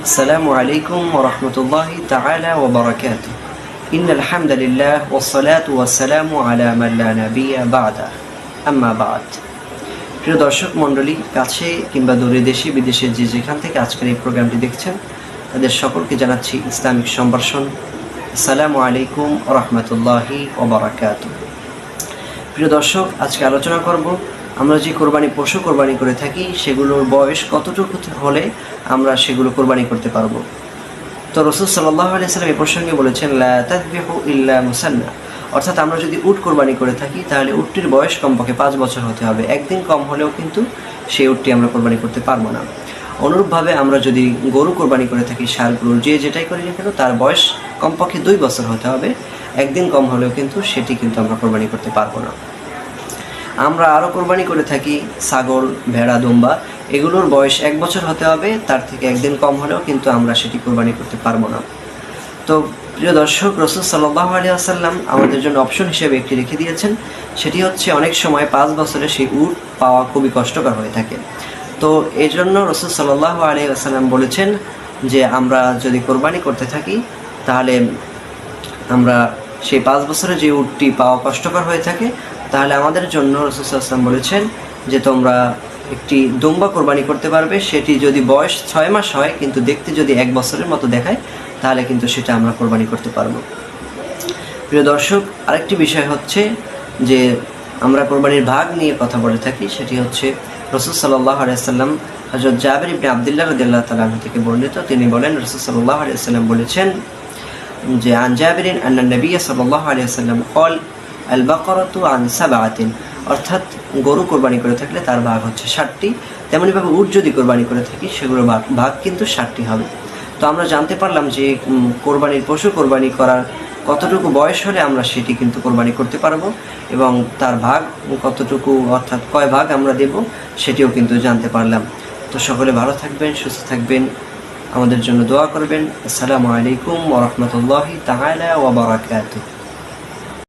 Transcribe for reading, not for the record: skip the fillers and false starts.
السلام عليكم ورحمة الله تعالى وبركاته إن الحمد لله والصلاة والسلام على من لا نبي بعده أما بعد প্রিয় দর্শক মণ্ডলী, কাছে কিংবা দূরে দেশে বিদেশে যে যেখান থেকে আজকের এই প্রোগ্রামটি দেখছেন তাদের সকলকে জানাচ্ছি ইসলামিক সম্ভাষণ। আসসালামু আলাইকুম ওয়া রাহমাতুল্লাহি ওয়া বারাকাতুহু। প্রিয় দর্শক, আজকে আলোচনা করব আমরা যে কোরবানি পশু কোরবানি করে থাকি সেগুলোর বয়স কতটুকু হলে আমরা সেগুলো কোরবানি করতে পারবো। তো রাসূল সাল্লাল্লাহু আলাইহি ওয়াসাল্লাম এই প্রসঙ্গে বলেছেন, লা তাযবিহু ইল্লা মুসান্না, অর্থাৎ আমরা যদি উট কোরবানি করে থাকি তাহলে উটটির বয়স কমপক্ষে 5 বছর হতে হবে। একদিন কম হলেও কিন্তু সেই উটটি আমরা কোরবানি করতে পারবো না। অনুরূপভাবে আমরা যদি গরু কোরবানি করে থাকি, ষাঁড় গরু যে যেটাই করি না কেন তার বয়স কমপক্ষে 2 বছর হতে হবে। একদিন কম হলেও কিন্তু সেটি কিন্তু আমরা কোরবানি করতে পারবো না। আমরা আরও কোরবানি করে থাকি ছাগল, ভেড়া, দুম্বা, এগুলোর বয়স 1 বছর হতে হবে। তার থেকে একদিন কম হলেও কিন্তু আমরা সেটি কোরবানি করতে পারবো না। তো প্রিয় দর্শক, রাসূল সাল্লাল্লাহু আলাইহি ওয়াসাল্লাম আমাদের জন্য অপশন হিসেবে একটি রেখে দিয়েছেন, সেটি হচ্ছে অনেক সময় 5 বছরে সেই উট পাওয়া খুবই কষ্টকর হয়ে থাকে। তো এই জন্য রাসূল সাল্লাল্লাহু আলাইহি ওয়াসাল্লাম বলেছেন যে আমরা যদি কোরবানি করতে থাকি তাহলে আমরা সেই 5 বছরে যে উটটি পাওয়া কষ্টকর হয়ে থাকে তাহলে আমাদের জন্য রাসূল সাল্লাল্লাহু আলাইহি ওয়াসাল্লাম বলেছেন যে তোমরা একটি দুম্বা কোরবানি করতে পারবে। সেটি যদি বয়স 6 মাস হয় কিন্তু দেখতে যদি 1 বছরের মতো দেখায় তাহলে কিন্তু সেটা আমরা কোরবানি করতে পারবো। প্রিয় দর্শক, আরেকটি বিষয় হচ্ছে যে আমরা কোরবানির ভাগ নিয়ে কথা বলে থাকি, সেটি হচ্ছে রাসূল সাল্লাল্লাহু আলাইহি ওয়াসাল্লাম হযরত জাবির ইবনে আব্দুল্লাহ রাদিয়াল্লাহু তাআলা আনহু থেকে বর্ণিত, তিনি বলেন রাসূল সাল্লাল্লাহু আলাইহি ওয়াসাল্লাম বলেছেন যে আন জাবিরিন আন্না নবী সাল্লাল্লাহু আলাইহি ওয়াসাল্লাম قال আল-বাকারাতু আন সাবআতিন, অর্থাৎ গরু কোরবানি করে থাকলে তার ভাগ হচ্ছে 60টি। তেমনিভাবে উট যদি কোরবানি করে থাকি সেগুলোর ভাগ কিন্তু 60টি হবে। তো আমরা জানতে পারলাম যে কোরবানির পশু কোরবানি করার কতটুকু বয়স হলে আমরা সেটি কিন্তু কোরবানি করতে পারবো এবং তার ভাগ কতটুকু, অর্থাৎ কয় ভাগ আমরা দেব সেটিও কিন্তু জানতে পারলাম। তো সকলে ভালো থাকবেন, সুস্থ থাকবেন, আমাদের জন্য দোয়া করবেন। আসসালামু আলাইকুম ওয়া রাহমাতুল্লাহি তাআলা ওয়া বারাকাতুহু।